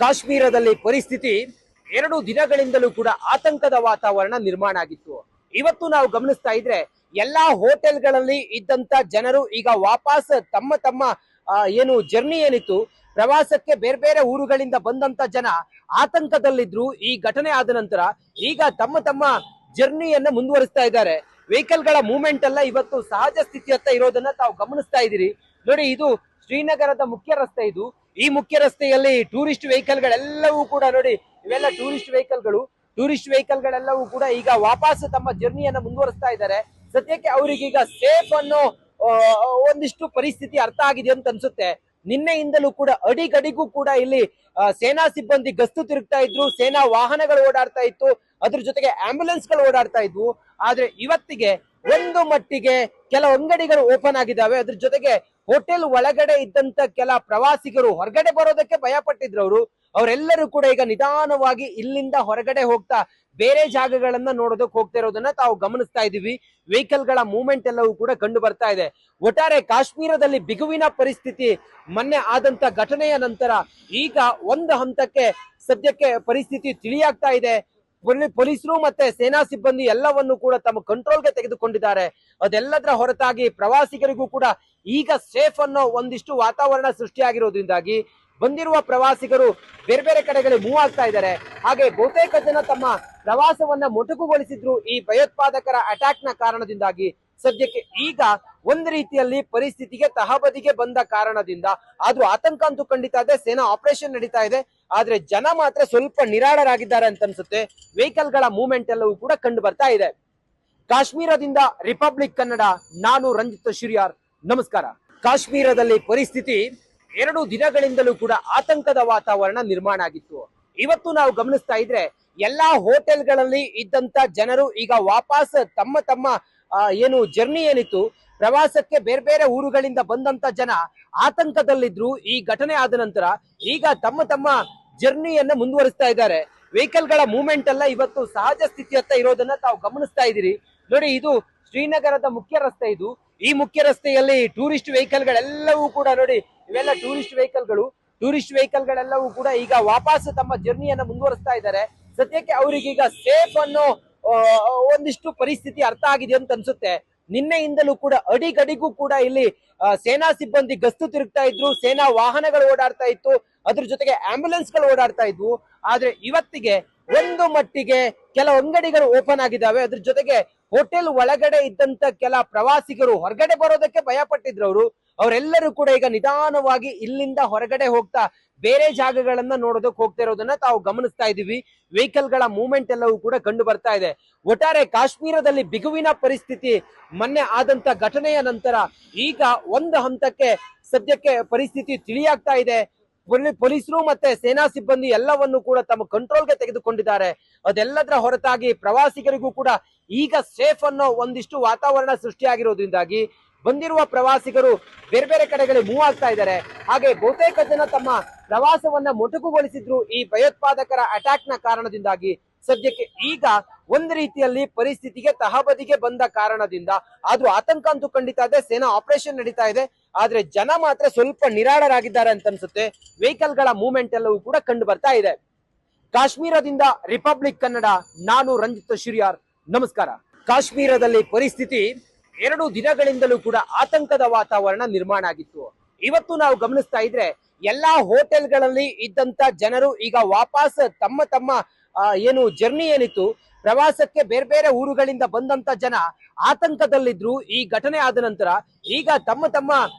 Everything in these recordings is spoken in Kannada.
ಕಾಶ್ಮೀರದಲ್ಲಿ ಪರಿಸ್ಥಿತಿ 2 ದಿನಗಳಿಂದಲೂ ಕೂಡ ಆತಂಕದ ವಾತಾವರಣ ನಿರ್ಮಾಣ ಆಗಿತ್ತು. ಇವತ್ತು ನಾವು ಗಮನಿಸ್ತಾ ಇದ್ರೆ ಎಲ್ಲಾ ಹೋಟೆಲ್ಗಳಲ್ಲಿ ಇದ್ದಂತ ಜನರು ಈಗ ವಾಪಸ್ ತಮ್ಮ ತಮ್ಮ ಏನು ಜರ್ನಿ ಏನಿತ್ತು ಪ್ರವಾಸಕ್ಕೆ ಬೇರೆ ಬೇರೆ ಊರುಗಳಿಂದ ಬಂದಂತ ಜನ ಆತಂಕದಲ್ಲಿದ್ರು. ಈ ಘಟನೆ ಆದ ನಂತರ ಈಗ ತಮ್ಮ ತಮ್ಮ ಜರ್ನಿಯನ್ನ ಮುಂದುವರಿಸ್ತಾ ಇದ್ದಾರೆ. ವೆಹಿಕಲ್ ಗಳ ಮೂವ್ಮೆಂಟ್ ಎಲ್ಲ ಇವತ್ತು ಸಹಜ ಸ್ಥಿತಿಯತ್ತ ಇರೋದನ್ನ ತಾವು ಗಮನಿಸ್ತಾ ಇದ್ದೀರಿ. ನೋಡಿ, ಇದು ಶ್ರೀನಗರದ ಮುಖ್ಯ ರಸ್ತೆ. ಇದು ಈ ಮುಖ್ಯ ರಸ್ತೆಯಲ್ಲಿ ಟೂರಿಸ್ಟ್ ವೆಹಿಕಲ್ ಗಳೆಲ್ಲವೂ ಕೂಡ ನೋಡಿ, ಇವೆಲ್ಲ ಟೂರಿಸ್ಟ್ ವೆಹಿಕಲ್ ಗಳೆಲ್ಲವೂ ಕೂಡ ಈಗ ವಾಪಸ್ ತಮ್ಮ ಜರ್ನಿಯನ್ನ ಮುಂದುವರಿಸ್ತಾ ಇದ್ದಾರೆ. ಸದ್ಯಕ್ಕೆ ಅವರಿಗೀಗ ಸೇಫ್ ಅನ್ನೋ ಒಂದಿಷ್ಟು ಪರಿಸ್ಥಿತಿ ಅರ್ಥ ಆಗಿದೆ ಅಂತ ಅನ್ಸುತ್ತೆ. ನಿನ್ನೆಯಿಂದಲೂ ಕೂಡ ಅಡಿಗಡಿಗೂ ಕೂಡ ಇಲ್ಲಿ ಸೇನಾ ಸಿಬ್ಬಂದಿ ಗಸ್ತು ತಿರುಗ್ತಾ ಇದ್ರು, ಸೇನಾ ವಾಹನಗಳು ಓಡಾಡ್ತಾ ಇತ್ತು, ಅದ್ರ ಜೊತೆಗೆ ಆಂಬ್ಯುಲೆನ್ಸ್ ಗಳು ಓಡಾಡ್ತಾ ಇದ್ವು. ಆದ್ರೆ ಇವತ್ತಿಗೆ ಒಂದು ಮಟ್ಟಿಗೆ ಕೆಲ ಅಂಗಡಿಗಳು ಓಪನ್ ಆಗಿದ್ದಾವೆ. ಅದ್ರ ಜೊತೆಗೆ ಹೋಟೆಲ್ ಒಳಗಡೆ ಇದ್ದಂತ ಕೆಲ ಪ್ರವಾಸಿಗರು ಹೊರಗಡೆ ಬರೋದಕ್ಕೆ ಭಯ ಪಟ್ಟಿದ್ರು. ಅವರೆಲ್ಲರೂ ಕೂಡ ಈಗ ನಿಧಾನವಾಗಿ ಇಲ್ಲಿಂದ ಹೊರಗಡೆ ಹೋಗ್ತಾ ಬೇರೆ ಜಾಗಗಳನ್ನ ನೋಡೋದಕ್ಕೆ ಹೋಗ್ತಾ ಇರೋದನ್ನ ತಾವು ಗಮನಿಸ್ತಾ ಇದೀವಿ. ವೆಹಿಕಲ್ ಗಳ ಮೂವ್ಮೆಂಟ್ ಎಲ್ಲವೂ ಕೂಡ ಕಂಡು ಬರ್ತಾ ಇದೆ. ಒಟ್ಟಾರೆ ಕಾಶ್ಮೀರದಲ್ಲಿ ಬಿಗುವಿನ ಪರಿಸ್ಥಿತಿ ಮೊನ್ನೆ ಆದಂತ ಘಟನೆಯ ನಂತರ ಈಗ ಒಂದು ಹಂತಕ್ಕೆ ಸದ್ಯಕ್ಕೆ ಪರಿಸ್ಥಿತಿ ತಿಳಿಯಾಗ್ತಾ ಇದೆ. ಪೊಲೀಸರು ಮತ್ತೆ ಸೇನಾ ಸಿಬ್ಬಂದಿ ಎಲ್ಲವನ್ನು ಕೂಡ ತಮ್ಮ ಕಂಟ್ರೋಲ್ಗೆ ತೆಗೆದುಕೊಂಡಿದ್ದಾರೆ. ಅದೆಲ್ಲದರ ಹೊರತಾಗಿ ಪ್ರವಾಸಿಗರಿಗೂ ಕೂಡ ಈಗ ಸೇಫ್ ಅನ್ನೋ ಒಂದಿಷ್ಟು ವಾತಾವರಣ ಸೃಷ್ಟಿಯಾಗಿರೋದ್ರಿಂದಾಗಿ ಬಂದಿರುವ ಪ್ರವಾಸಿಗರು ಬೇರೆ ಬೇರೆ ಕಡೆಗಳಿಗೆ ಮೂವ್ ಆಗ್ತಾ ಇದ್ದಾರೆ. ಹಾಗೆ ಬಹುತೇಕ ಜನ ತಮ್ಮ ಪ್ರವಾಸವನ್ನ ಮೊಟಕುಗೊಳಿಸಿದ್ರು ಈ ಭಯೋತ್ಪಾದಕರ ಅಟ್ಯಾಕ್ ನ ಕಾರಣದಿಂದಾಗಿ. ಸದ್ಯಕ್ಕೆ ಈಗ ಒಂದು ರೀತಿಯಲ್ಲಿ ಪರಿಸ್ಥಿತಿಗೆ ತಹಬದಿಗೆ ಬಂದ ಕಾರಣದಿಂದ ಆದ್ರೂ ಆತಂಕ ಅಂತೂ ಖಂಡಿತ ಇದೆ. ಸೇನಾ ಆಪರೇಷನ್ ನಡೀತಾ ಇದೆ, ಆದ್ರೆ ಜನ ಮಾತ್ರ ಸ್ವಲ್ಪ ನಿರಾಳರಾಗಿದ್ದಾರೆ ಅಂತ ಅನ್ಸುತ್ತೆ. ವೆಹಿಕಲ್ ಗಳ ಮೂವ್ಮೆಂಟ್ ಎಲ್ಲವೂ ಕೂಡ ಕಂಡು ಬರ್ತಾ ಇದೆ. ಕಾಶ್ಮೀರದಿಂದ ರಿಪಬ್ಲಿಕ್ ಕನ್ನಡ, ನಾನು ರಂಜಿತ್ ಶಿರಿಯಾರ್, ನಮಸ್ಕಾರ. ಕಾಶ್ಮೀರದಲ್ಲಿ ಪರಿಸ್ಥಿತಿ 2 ದಿನಗಳಿಂದಲೂ ಕೂಡ ಆತಂಕದ ವಾತಾವರಣ ನಿರ್ಮಾಣ ಆಗಿತ್ತು. ಇವತ್ತು ನಾವು ಗಮನಿಸ್ತಾ ಇದ್ರೆ ಎಲ್ಲಾ ಹೋಟೆಲ್ಗಳಲ್ಲಿ ಇದ್ದಂತ ಜನರು ಈಗ ವಾಪಸ್ ತಮ್ಮ ತಮ್ಮ ಏನು ಜರ್ನಿ ಏನಿತ್ತು ಪ್ರವಾಸಕ್ಕೆ ಬೇರೆ ಬೇರೆ ಊರುಗಳಿಂದ ಬಂದಂತ ಜನ ಆತಂಕದಲ್ಲಿದ್ರು. ಈ ಘಟನೆ ಆದ ನಂತರ ಈಗ ತಮ್ಮ ತಮ್ಮ ಜರ್ನಿಯನ್ನ ಮುಂದುವರಿಸ್ತಾ ಇದ್ದಾರೆ. ವೆಹಿಕಲ್ ಗಳ ಮೂವ್ಮೆಂಟ್ ಎಲ್ಲ ಇವತ್ತು ಸಹಜ ಸ್ಥಿತಿಯತ್ತ ಇರೋದನ್ನ ತಾವು ಗಮನಿಸ್ತಾ ಇದ್ದೀರಿ. ನೋಡಿ, ಇದು ಶ್ರೀನಗರದ ಮುಖ್ಯ ರಸ್ತೆ. ಇದು ಈ ಮುಖ್ಯ ರಸ್ತೆಯಲ್ಲಿ ಟೂರಿಸ್ಟ್ ವೆಹಿಕಲ್ ಗಳೆಲ್ಲವೂ ಕೂಡ ನೋಡಿ, ಇವೆಲ್ಲ ಟೂರಿಸ್ಟ್ ವೆಹಿಕಲ್ ಗಳೆಲ್ಲವೂ ಕೂಡ ಈಗ ವಾಪಸ್ ತಮ್ಮ ಜರ್ನಿಯನ್ನ ಮುಂದುವರಿಸ್ತಾ ಇದ್ದಾರೆ. ಸದ್ಯಕ್ಕೆ ಅವರಿಗೀಗ ಸೇಫ್ ಅನ್ನೋ ಒಂದಿಷ್ಟು ಪರಿಸ್ಥಿತಿ ಅರ್ಥ ಆಗಿದೆ ಅಂತ ಅನ್ಸುತ್ತೆ. ನಿನ್ನೆಯಿಂದಲೂ ಕೂಡ ಅಡಿಗಡಿಗೂ ಕೂಡ ಇಲ್ಲಿ ಸೇನಾ ಸಿಬ್ಬಂದಿ ಗಸ್ತು ತಿರುಗ್ತಾ ಇದ್ರು, ಸೇನಾ ವಾಹನಗಳು ಓಡಾಡ್ತಾ ಇತ್ತು, ಅದ್ರ ಜೊತೆಗೆ ಆಂಬ್ಯುಲೆನ್ಸ್ ಗಳು ಓಡಾಡ್ತಾ ಇದ್ವು. ಆದ್ರೆ ಇವತ್ತಿಗೆ ಒಂದು ಮಟ್ಟಿಗೆ ಕೆಲ ಅಂಗಡಿಗಳು ಓಪನ್ ಆಗಿದ್ದಾವೆ. ಅದ್ರ ಜೊತೆಗೆ ಹೋಟೆಲ್ ಒಳಗಡೆ ಇದ್ದಂತ ಕೆಲ ಪ್ರವಾಸಿಗರು ಹೊರಗಡೆ ಬರೋದಕ್ಕೆ ಭಯ ಪಟ್ಟಿದ್ರು. ಅವರೆಲ್ಲರೂ ಕೂಡ ಈಗ ನಿಧಾನವಾಗಿ ಇಲ್ಲಿಂದ ಹೊರಗಡೆ ಹೋಗ್ತಾ ಬೇರೆ ಜಾಗಗಳನ್ನ ನೋಡೋದಕ್ಕೆ ಹೋಗ್ತಾ ಇರೋದನ್ನ ತಾವು ಗಮನಿಸ್ತಾ ಇದೀವಿ. ವೆಹಿಕಲ್ ಗಳ ಮೂವ್ಮೆಂಟ್ ಎಲ್ಲವೂ ಕೂಡ ಕಂಡು ಬರ್ತಾ ಇದೆ. ಒಟ್ಟಾರೆ ಕಾಶ್ಮೀರದಲ್ಲಿ ಬಿಗುವಿನ ಪರಿಸ್ಥಿತಿ ಮೊನ್ನೆ ಆದಂತ ಘಟನೆಯ ನಂತರ ಈಗ ಒಂದು ಹಂತಕ್ಕೆ ಸದ್ಯಕ್ಕೆ ಪರಿಸ್ಥಿತಿ ತಿಳಿಯಾಗ್ತಾ ಇದೆ. ಪೊಲೀಸರು ಮತ್ತೆ ಸೇನಾ ಸಿಬ್ಬಂದಿ ಎಲ್ಲವನ್ನು ಕೂಡ ತಮ್ಮ ಕಂಟ್ರೋಲ್ಗೆ ತೆಗೆದುಕೊಂಡಿದ್ದಾರೆ. ಅದೆಲ್ಲದರ ಹೊರತಾಗಿ ಪ್ರವಾಸಿಗರಿಗೂ ಕೂಡ ಈಗ ಸೇಫ್ ಅನ್ನೋ ಒಂದಿಷ್ಟು ವಾತಾವರಣ ಸೃಷ್ಟಿಯಾಗಿರೋದ್ರಿಂದಾಗಿ ಬಂದಿರುವ ಪ್ರವಾಸಿಗರು ಬೇರೆ ಬೇರೆ ಕಡೆಗಳಿಗೆ ಮೂವ್ ಆಗ್ತಾ ಇದ್ದಾರೆ. ಹಾಗೆ ಬಹುತೇಕ ಜನ ತಮ್ಮ ಪ್ರವಾಸವನ್ನ ಮೊಟಕುಗೊಳಿಸಿದ್ರು ಈ ಭಯೋತ್ಪಾದಕರ ಅಟ್ಯಾಕ್ ನ ಕಾರಣದಿಂದಾಗಿ. ಸದ್ಯಕ್ಕೆ ಈಗ ಒಂದು ರೀತಿಯಲ್ಲಿ ಪರಿಸ್ಥಿತಿಗೆ ತಹಬದಿಗೆ ಬಂದ ಕಾರಣದಿಂದ ಆದ್ರೂ ಆತಂಕ ಅಂತೂ ಖಂಡಿತ ಇದೆ. ಸೇನಾ ಆಪರೇಷನ್ ನಡೀತಾ ಇದೆ, ಆದ್ರೆ ಜನ ಮಾತ್ರ ಸ್ವಲ್ಪ ನಿರಾಳರಾಗಿದ್ದಾರೆ ಅಂತ ಅನ್ಸುತ್ತೆ. ವೆಹಿಕಲ್ ಗಳ ಮೂವ್ಮೆಂಟ್ ಎಲ್ಲವೂ ಕೂಡ ಕಂಡು ಬರ್ತಾ ಇದೆ. ಕಾಶ್ಮೀರದಿಂದ ರಿಪಬ್ಲಿಕ್ ಕನ್ನಡ, ನಾನು ರಂಜಿತ್ ಶಿರಿಯಾರ್, ನಮಸ್ಕಾರ. ಕಾಶ್ಮೀರದಲ್ಲಿ ಪರಿಸ್ಥಿತಿ 2 ದಿನಗಳಿಂದಲೂ ಕೂಡ ಆತಂಕದ ವಾತಾವರಣ ನಿರ್ಮಾಣ ಆಗಿತ್ತು. ಇವತ್ತು ನಾವು ಗಮನಿಸ್ತಾ ಇದ್ರೆ ಎಲ್ಲಾ ಹೋಟೆಲ್ಗಳಲ್ಲಿ ಇದ್ದಂತ ಜನರು ಈಗ ವಾಪಸ್ ತಮ್ಮ ತಮ್ಮ ಏನು ಜರ್ನಿ ಏನಿತ್ತು ಪ್ರವಾಸಕ್ಕೆ ಬೇರೆ ಬೇರೆ ಊರುಗಳಿಂದ ಬಂದಂತ ಜನ ಆತಂಕದಲ್ಲಿದ್ರು. ಈ ಘಟನೆ ಆದ ನಂತರ ಈಗ ತಮ್ಮ ತಮ್ಮ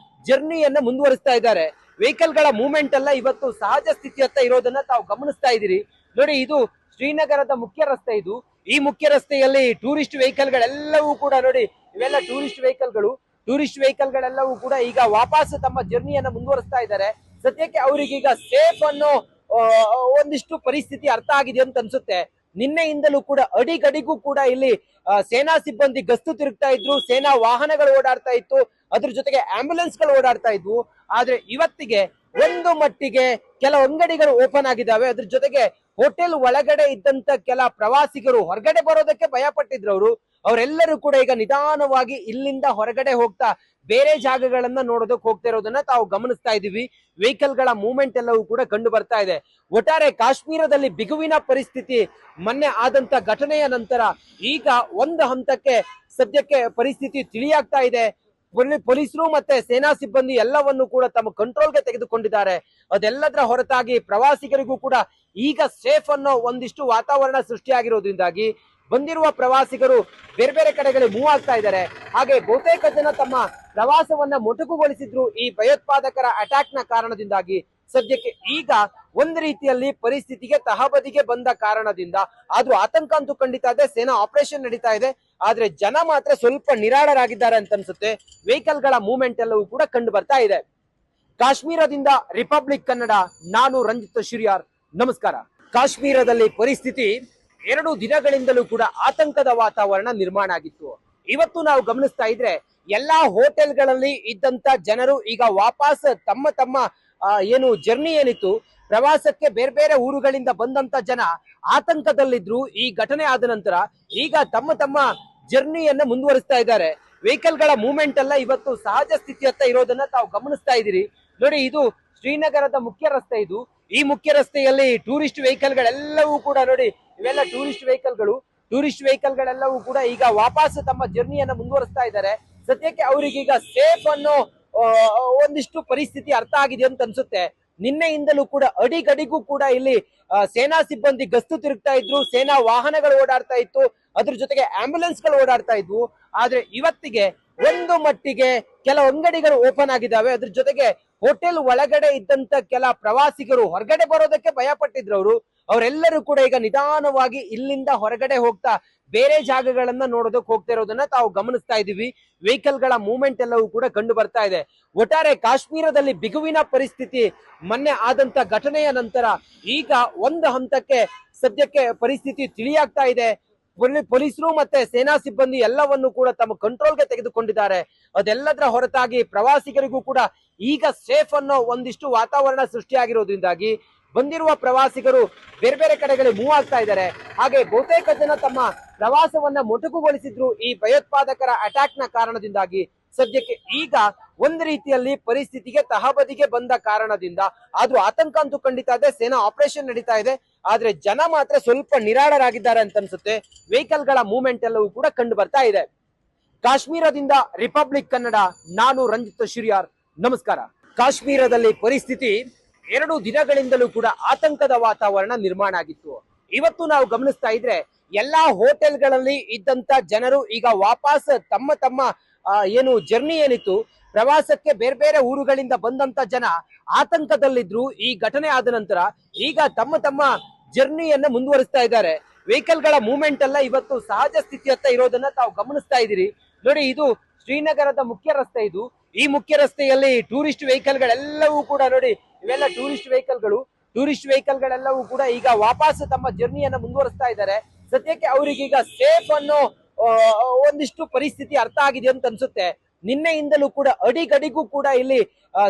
ಜರ್ನಿಯನ್ನ ಮುಂದುವರಿಸ್ತಾ ಇದ್ದಾರೆ. ವೆಹಿಕಲ್ ಗಳ ಮೂವ್ಮೆಂಟ್ ಎಲ್ಲ ಇವತ್ತು ಸಹಜ ಸ್ಥಿತಿಯತ್ತ ಇರೋದನ್ನ ತಾವು ಗಮನಿಸ್ತಾ ಇದ್ದೀರಿ. ನೋಡಿ, ಇದು ಶ್ರೀನಗರದ ಮುಖ್ಯ ರಸ್ತೆ. ಇದು ಈ ಮುಖ್ಯ ರಸ್ತೆಯಲ್ಲಿ ಟೂರಿಸ್ಟ್ ವೆಹಿಕಲ್ ಗಳೆಲ್ಲವೂ ಕೂಡ ನೋಡಿ, ಇವೆಲ್ಲ ಟೂರಿಸ್ಟ್ ವೆಹಿಕಲ್ ಗಳೆಲ್ಲವೂ ಕೂಡ ಈಗ ವಾಪಸ್ ತಮ್ಮ ಜರ್ನಿಯನ್ನ ಮುಂದುವರಿಸ್ತಾ ಇದ್ದಾರೆ. ಸದ್ಯಕ್ಕೆ ಅವರಿಗೀಗ ಸೇಫ್ ಅನ್ನೋ ಒಂದಿಷ್ಟು ಪರಿಸ್ಥಿತಿ ಅರ್ಥ ಆಗಿದೆ ಅಂತ ಅನ್ಸುತ್ತೆ. ನಿನ್ನೆಯಿಂದಲೂ ಕೂಡ ಅಡಿಗಡಿಗೂ ಕೂಡ ಇಲ್ಲಿ ಸೇನಾ ಸಿಬ್ಬಂದಿ ಗಸ್ತು ತಿರುಗ್ತಾ ಇದ್ರು, ಸೇನಾ ವಾಹನಗಳು ಓಡಾಡ್ತಾ ಇತ್ತು, ಅದ್ರ ಜೊತೆಗೆ ಆಂಬ್ಯುಲೆನ್ಸ್ ಗಳು ಓಡಾಡ್ತಾ ಇದ್ವು. ಆದ್ರೆ ಇವತ್ತಿಗೆ ಒಂದು ಮಟ್ಟಿಗೆ ಕೆಲ ಅಂಗಡಿಗಳು ಓಪನ್ ಆಗಿದ್ದಾವೆ. ಅದ್ರ ಜೊತೆಗೆ ಹೋಟೆಲ್ ಒಳಗಡೆ ಇದ್ದಂತ ಕೆಲ ಪ್ರವಾಸಿಗರು ಹೊರಗಡೆ ಬರೋದಕ್ಕೆ ಭಯ ಪಟ್ಟಿದ್ರು. ಅವರೆಲ್ಲರೂ ಕೂಡ ಈಗ ನಿಧಾನವಾಗಿ ಇಲ್ಲಿಂದ ಹೊರಗಡೆ ಹೋಗ್ತಾ ಬೇರೆ ಜಾಗಗಳನ್ನ ನೋಡೋದಕ್ಕೆ ಹೋಗ್ತಾ ಇರೋದನ್ನ ತಾವು ಗಮನಿಸ್ತಾ ಇದೀವಿ. ವೆಹಿಕಲ್ ಗಳ ಮೂವ್ಮೆಂಟ್ ಎಲ್ಲವೂ ಕೂಡ ಕಂಡು ಬರ್ತಾ ಇದೆ. ಒಟ್ಟಾರೆ ಕಾಶ್ಮೀರದಲ್ಲಿ ಬಿಗುವಿನ ಪರಿಸ್ಥಿತಿ ಮೊನ್ನೆ ಆದಂತ ಘಟನೆಯ ನಂತರ ಈಗ ಒಂದು ಹಂತಕ್ಕೆ ಸದ್ಯಕ್ಕೆ ಪರಿಸ್ಥಿತಿ ತಿಳಿಯಾಗ್ತಾ ಇದೆ. ಪೊಲೀಸರು ಮತ್ತೆ ಸೇನಾ ಸಿಬ್ಬಂದಿ ಎಲ್ಲವನ್ನು ಕೂಡ ತಮ್ಮ ಕಂಟ್ರೋಲ್ಗೆ ತೆಗೆದುಕೊಂಡಿದ್ದಾರೆ. ಅದೆಲ್ಲದರ ಹೊರತಾಗಿ ಪ್ರವಾಸಿಗರಿಗೂ ಕೂಡ ಈಗ ಸೇಫ್ ಅನ್ನೋ ಒಂದಿಷ್ಟು ವಾತಾವರಣ ಸೃಷ್ಟಿಯಾಗಿರೋದ್ರಿಂದಾಗಿ ಬಂದಿರುವ ಪ್ರವಾಸಿಗರು ಬೇರೆ ಬೇರೆ ಕಡೆಗಳಿಗೆ ಮೂವ್ ಆಗ್ತಾ ಇದ್ದಾರೆ. ಹಾಗೆ ಬಹುತೇಕ ಜನ ತಮ್ಮ ಪ್ರವಾಸವನ್ನ ಮೊಟಕುಗೊಳಿಸಿದ್ರು ಈ ಭಯೋತ್ಪಾದಕರ ಅಟ್ಯಾಕ್ ನ ಕಾರಣದಿಂದಾಗಿ. ಸದ್ಯಕ್ಕೆ ಈಗ ಒಂದು ರೀತಿಯಲ್ಲಿ ಪರಿಸ್ಥಿತಿಗೆ ತಹಬದಿಗೆ ಬಂದ ಕಾರಣದಿಂದ ಆದ್ರೂ ಆತಂಕ ಅಂತೂ ಖಂಡಿತ ಇದೆ. ಸೇನಾ ಆಪರೇಷನ್ ನಡೀತಾ ಇದೆ, ಆದ್ರೆ ಜನ ಮಾತ್ರ ಸ್ವಲ್ಪ ನಿರಾಳರಾಗಿದ್ದಾರೆ ಅಂತ ಅನ್ಸುತ್ತೆ. ವೆಹಿಕಲ್ ಗಳ ಮೂವ್ಮೆಂಟ್ ಎಲ್ಲವೂ ಕೂಡ ಕಂಡು ಬರ್ತಾ ಇದೆ. ಕಾಶ್ಮೀರದಿಂದ ರಿಪಬ್ಲಿಕ್ ಕನ್ನಡ, ನಾನು ರಂಜಿತ್ ಶಿರಿಯಾರ್, ನಮಸ್ಕಾರ. ಕಾಶ್ಮೀರದಲ್ಲಿ ಪರಿಸ್ಥಿತಿ 2 ದಿನಗಳಿಂದಲೂ ಕೂಡ ಆತಂಕದ ವಾತಾವರಣ ನಿರ್ಮಾಣ ಆಗಿತ್ತು. ಇವತ್ತು ನಾವು ಗಮನಿಸ್ತಾ ಇದ್ರೆ ಎಲ್ಲಾ ಹೋಟೆಲ್ಗಳಲ್ಲಿ ಇದ್ದಂತ ಜನರು ಈಗ ವಾಪಸ್ ತಮ್ಮ ಏನು ಜರ್ನಿ ಏನಿತ್ತು ಪ್ರವಾಸಕ್ಕೆ ಬೇರೆ ಬೇರೆ ಊರುಗಳಿಂದ ಬಂದಂತ ಜನ ಆತಂಕದಲ್ಲಿದ್ರು. ಈ ಘಟನೆ ಆದ ನಂತರ ಈಗ ತಮ್ಮ ಜರ್ನಿಯನ್ನ ಮುಂದುವರಿಸ್ತಾ ಇದ್ದಾರೆ. ವೆಹಿಕಲ್ ಗಳ ಮೂವ್ಮೆಂಟ್ ಎಲ್ಲ ಇವತ್ತು ಸಹಜ ಸ್ಥಿತಿಯತ್ತ ಇರೋದನ್ನ ತಾವು ಗಮನಿಸ್ತಾ ಇದ್ದೀರಿ. ನೋಡಿ, ಇದು ಶ್ರೀನಗರದ ಮುಖ್ಯ ರಸ್ತೆ. ಇದು ಈ ಮುಖ್ಯ ರಸ್ತೆಯಲ್ಲಿ ಟೂರಿಸ್ಟ್ ವೆಹಿಕಲ್ ಗಳೆಲ್ಲವೂ ಕೂಡ ನೋಡಿ, ಇವೆಲ್ಲ ಟೂರಿಸ್ಟ್ ವೆಹಿಕಲ್ ಗಳೆಲ್ಲವೂ ಕೂಡ ಈಗ ವಾಪಸ್ ತಮ್ಮ ಜರ್ನಿಯನ್ನ ಮುಂದುವರಿಸ್ತಾ ಇದ್ದಾರೆ. ಸದ್ಯಕ್ಕೆ ಅವರಿಗೀಗ ಸೇಫ್ ಅನ್ನೋ ಒಂದಿಷ್ಟು ಪರಿಸ್ಥಿತಿ ಅರ್ಥ ಆಗಿದೆ ಅಂತ ಅನ್ಸುತ್ತೆ. ನಿನ್ನೆಯಿಂದಲೂ ಕೂಡ ಅಡಿಗಡಿಗೂ ಕೂಡ ಇಲ್ಲಿ ಸೇನಾ ಸಿಬ್ಬಂದಿ ಗಸ್ತು ತಿರುಗ್ತಾ ಇದ್ರು, ಸೇನಾ ವಾಹನಗಳು ಓಡಾಡ್ತಾ ಇತ್ತು, ಅದ್ರ ಜೊತೆಗೆ ಆಂಬ್ಯುಲೆನ್ಸ್ ಗಳು ಓಡಾಡ್ತಾ ಇದ್ವು. ಆದ್ರೆ ಇವತ್ತಿಗೆ ಒಂದು ಮಟ್ಟಿಗೆ ಕೆಲವು ಅಂಗಡಿಗಳು ಓಪನ್ ಆಗಿದ್ದಾವೆ. ಅದ್ರ ಜೊತೆಗೆ ಹೋಟೆಲ್ ಒಳಗಡೆ ಇದ್ದಂತ ಕೆಲ ಪ್ರವಾಸಿಗರು ಹೊರಗಡೆ ಬರೋದಕ್ಕೆ ಭಯ ಪಟ್ಟಿದ್ರು. ಅವರೆಲ್ಲರೂ ಕೂಡ ಈಗ ನಿಧಾನವಾಗಿ ಇಲ್ಲಿಂದ ಹೊರಗಡೆ ಹೋಗ್ತಾ ಬೇರೆ ಜಾಗಗಳನ್ನ ನೋಡೋದಕ್ಕೆ ಹೋಗ್ತಾ ಇರೋದನ್ನ ತಾವು ಗಮನಿಸ್ತಾ ಇದೀವಿ. ವೆಹಿಕಲ್ ಗಳ ಮೂವ್ಮೆಂಟ್ ಎಲ್ಲವೂ ಕೂಡ ಕಂಡು ಬರ್ತಾ ಇದೆ. ಒಟ್ಟಾರೆ ಕಾಶ್ಮೀರದಲ್ಲಿ ಬಿಗುವಿನ ಪರಿಸ್ಥಿತಿ ಮೊನ್ನೆ ಆದಂತ ಘಟನೆಯ ನಂತರ ಈಗ ಒಂದು ಹಂತಕ್ಕೆ ಸದ್ಯಕ್ಕೆ ಪರಿಸ್ಥಿತಿ ತಿಳಿಯಾಗ್ತಾ ಇದೆ. ಪೊಲೀಸರು ಮತ್ತೆ ಸೇನಾ ಸಿಬ್ಬಂದಿ ಎಲ್ಲವನ್ನು ಕೂಡ ತಮ್ಮ ಕಂಟ್ರೋಲ್ಗೆ ತೆಗೆದುಕೊಂಡಿದ್ದಾರೆ. ಅದೆಲ್ಲದರ ಹೊರತಾಗಿ ಪ್ರವಾಸಿಗರಿಗೂ ಕೂಡ ಈಗ ಸೇಫ್ ಅನ್ನೋ ಒಂದಿಷ್ಟು ವಾತಾವರಣ ಸೃಷ್ಟಿಯಾಗಿರೋದ್ರಿಂದಾಗಿ ಬಂದಿರುವ ಪ್ರವಾಸಿಗರು ಬೇರೆ ಬೇರೆ ಕಡೆಗಳಿಗೆ ಮೂವ್ ಆಗ್ತಾ ಇದ್ದಾರೆ. ಹಾಗೆ ಬಹುತೇಕ ಜನ ತಮ್ಮ ಪ್ರವಾಸವನ್ನ ಮೊಟಕುಗೊಳಿಸಿದ್ರು ಈ ಭಯೋತ್ಪಾದಕರ ಅಟ್ಯಾಕ್ ನ ಕಾರಣದಿಂದಾಗಿ. ಸದ್ಯಕ್ಕೆ ಈಗ ಒಂದು ರೀತಿಯಲ್ಲಿ ಪರಿಸ್ಥಿತಿಗೆ ತಹಬದಿಗೆ ಬಂದ ಕಾರಣದಿಂದ ಆದ್ರೂ ಆತಂಕ ಅಂತೂ ಖಂಡಿತ ಇದೆ. ಸೇನಾ ಆಪರೇಷನ್ ನಡೀತಾ ಇದೆ, ಆದ್ರೆ ಜನ ಮಾತ್ರ ಸ್ವಲ್ಪ ನಿರಾಳರಾಗಿದ್ದಾರೆ ಅಂತ ಅನ್ಸುತ್ತೆ. ವೆಹಿಕಲ್ ಗಳ ಮೂವ್ಮೆಂಟ್ ಎಲ್ಲವೂ ಕೂಡ ಕಂಡು ಬರ್ತಾ ಇದೆ. ಕಾಶ್ಮೀರದಿಂದ ರಿಪಬ್ಲಿಕ್ ಕನ್ನಡ, ನಾನು ರಂಜಿತ್ ಶಿರಿಯಾರ್, ನಮಸ್ಕಾರ. ಕಾಶ್ಮೀರದಲ್ಲಿ ಪರಿಸ್ಥಿತಿ 2 ದಿನಗಳಿಂದಲೂ ಕೂಡ ಆತಂಕದ ವಾತಾವರಣ ನಿರ್ಮಾಣ ಆಗಿತ್ತು. ಇವತ್ತು ನಾವು ಗಮನಿಸ್ತಾ ಇದ್ರೆ ಎಲ್ಲಾ ಹೋಟೆಲ್ಗಳಲ್ಲಿ ಇದ್ದಂತ ಜನರು ಈಗ ವಾಪಸ್ ತಮ್ಮ ಏನು ಜರ್ನಿ ಏನಿತ್ತು ಪ್ರವಾಸಕ್ಕೆ ಬೇರೆ ಬೇರೆ ಊರುಗಳಿಂದ ಬಂದಂತ ಜನ ಆತಂಕದಲ್ಲಿದ್ರು. ಈ ಘಟನೆ ಆದ ನಂತರ ಈಗ ತಮ್ಮ ಜರ್ನಿಯನ್ನ ಮುಂದುವರಿಸ್ತಾ ಇದ್ದಾರೆ. ವೆಹಿಕಲ್ ಗಳ ಮೂವ್ಮೆಂಟ್ ಎಲ್ಲ ಇವತ್ತು ಸಹಜ ಸ್ಥಿತಿಯತ್ತ ಇರೋದನ್ನ ತಾವು ಗಮನಿಸ್ತಾ ಇದ್ದೀರಿ. ನೋಡಿ, ಇದು ಶ್ರೀನಗರದ ಮುಖ್ಯ ರಸ್ತೆ. ಇದು ಈ ಮುಖ್ಯ ರಸ್ತೆಯಲ್ಲಿ ಟೂರಿಸ್ಟ್ ವೆಹಿಕಲ್ ಗಳೆಲ್ಲವೂ ಕೂಡ ನೋಡಿ, ಇವೆಲ್ಲ ಟೂರಿಸ್ಟ್ ವೆಹಿಕಲ್ ಗಳೆಲ್ಲವೂ ಕೂಡ ಈಗ ವಾಪಸ್ ತಮ್ಮ ಜರ್ನಿಯನ್ನ ಮುಂದುವರಿಸ್ತಾ ಇದ್ದಾರೆ. ಸದ್ಯಕ್ಕೆ ಅವರಿಗೀಗ ಸೇಫ್ ಅನ್ನೋ ಒಂದಿಷ್ಟು ಪರಿಸ್ಥಿತಿ ಅರ್ಥ ಆಗಿದೆ ಅಂತ ಅನ್ಸುತ್ತೆ. ನಿನ್ನೆಯಿಂದಲೂ ಕೂಡ ಅಡಿಗಡಿಗೂ ಕೂಡ ಇಲ್ಲಿ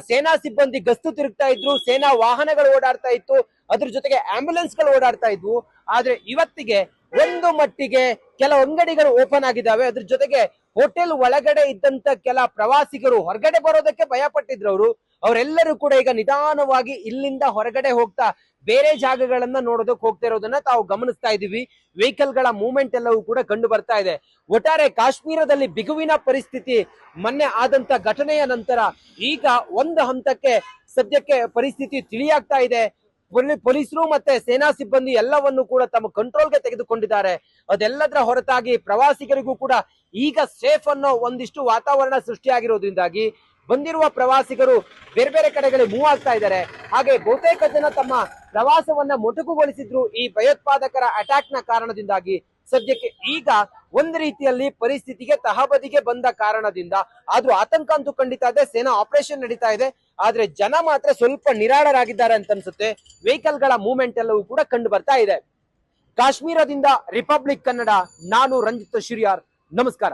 ಸೇನಾ ಸಿಬ್ಬಂದಿ ಗಸ್ತು ತಿರುಗ್ತಾ ಇದ್ರು, ಸೇನಾ ವಾಹನಗಳು ಓಡಾಡ್ತಾ ಇತ್ತು, ಅದ್ರ ಜೊತೆಗೆ ಆಂಬ್ಯುಲೆನ್ಸ್ ಗಳು ಓಡಾಡ್ತಾ ಇದ್ವು. ಆದ್ರೆ ಇವತ್ತಿಗೆ ಒಂದು ಮಟ್ಟಿಗೆ ಕೆಲವು ಅಂಗಡಿಗಳು ಓಪನ್ ಆಗಿದ್ದಾವೆ. ಅದ್ರ ಜೊತೆಗೆ ಹೋಟೆಲ್ ಒಳಗಡೆ ಇದ್ದಂತ ಕೆಲ ಪ್ರವಾಸಿಗರು ಹೊರಗಡೆ ಬರೋದಕ್ಕೆ ಭಯ ಪಟ್ಟಿದ್ರು. ಅವರೆಲ್ಲರೂ ಕೂಡ ಈಗ ನಿಧಾನವಾಗಿ ಇಲ್ಲಿಂದ ಹೊರಗಡೆ ಹೋಗ್ತಾ ಬೇರೆ ಜಾಗಗಳನ್ನ ನೋಡೋದಕ್ಕೆ ಹೋಗ್ತಾ ಇರೋದನ್ನ ತಾವು ಗಮನಿಸ್ತಾ ಇದೀವಿ. ವೆಹಿಕಲ್ ಗಳ ಮೂವ್ಮೆಂಟ್ ಎಲ್ಲವೂ ಕೂಡ ಕಂಡು ಬರ್ತಾ ಇದೆ. ಒಟ್ಟಾರೆ ಕಾಶ್ಮೀರದಲ್ಲಿ ಬಿಗುವಿನ ಪರಿಸ್ಥಿತಿ ಮೊನ್ನೆ ಆದಂತ ಘಟನೆಯ ನಂತರ ಈಗ ಒಂದು ಹಂತಕ್ಕೆ ಸದ್ಯಕ್ಕೆ ಪರಿಸ್ಥಿತಿ ತಿಳಿಯಾಗ್ತಾ ಇದೆ. ಪೊಲೀಸರು ಮತ್ತೆ ಸೇನಾ ಸಿಬ್ಬಂದಿ ಎಲ್ಲವನ್ನು ಕೂಡ ತಮ್ಮ ಕಂಟ್ರೋಲ್ಗೆ ತೆಗೆದುಕೊಂಡಿದ್ದಾರೆ. ಅದೆಲ್ಲದರ ಹೊರತಾಗಿ ಪ್ರವಾಸಿಗರಿಗೂ ಕೂಡ ಈಗ ಸೇಫ್ ಅನ್ನೋ ಒಂದಿಷ್ಟು ವಾತಾವರಣ ಸೃಷ್ಟಿಯಾಗಿರೋದ್ರಿಂದಾಗಿ ಬಂದಿರುವ ಪ್ರವಾಸಿಗರು ಬೇರೆ ಬೇರೆ ಕಡೆಗಳಿಗೆ ಮೂವ್ ಆಗ್ತಾ ಇದ್ದಾರೆ. ಹಾಗೆ ಬಹುತೇಕ ಜನ ತಮ್ಮ ಪ್ರವಾಸವನ್ನ ಮೊಟಕುಗೊಳಿಸಿದ್ರು ಈ ಭಯೋತ್ಪಾದಕರ ಅಟ್ಯಾಕ್ ನ ಕಾರಣದಿಂದಾಗಿ. ಸದ್ಯಕ್ಕೆ ಈಗ ಒಂದು ರೀತಿಯಲ್ಲಿ ಪರಿಸ್ಥಿತಿಗೆ ತಹಬದಿಗೆ ಬಂದ ಕಾರಣದಿಂದ ಆದ್ರೂ ಆತಂಕ ಅಂತೂ ಖಂಡಿತ ಇದೆ. ಸೇನಾ ಆಪರೇಷನ್ ನಡೀತಾ ಇದೆ, ಆದ್ರೆ ಜನ ಮಾತ್ರ ಸ್ವಲ್ಪ ನಿರಾಳರಾಗಿದ್ದಾರೆ ಅಂತ ಅನ್ಸುತ್ತೆ. ವೆಹಿಕಲ್ ಗಳ ಮೂವ್ಮೆಂಟ್ ಎಲ್ಲವೂ ಕೂಡ ಕಂಡು ಬರ್ತಾ ಇದೆ. ಕಾಶ್ಮೀರದಿಂದ ರಿಪಬ್ಲಿಕ್ ಕನ್ನಡ, ನಾನು ರಂಜಿತ್ ಶಿರಿಯಾರ್, ನಮಸ್ಕಾರ.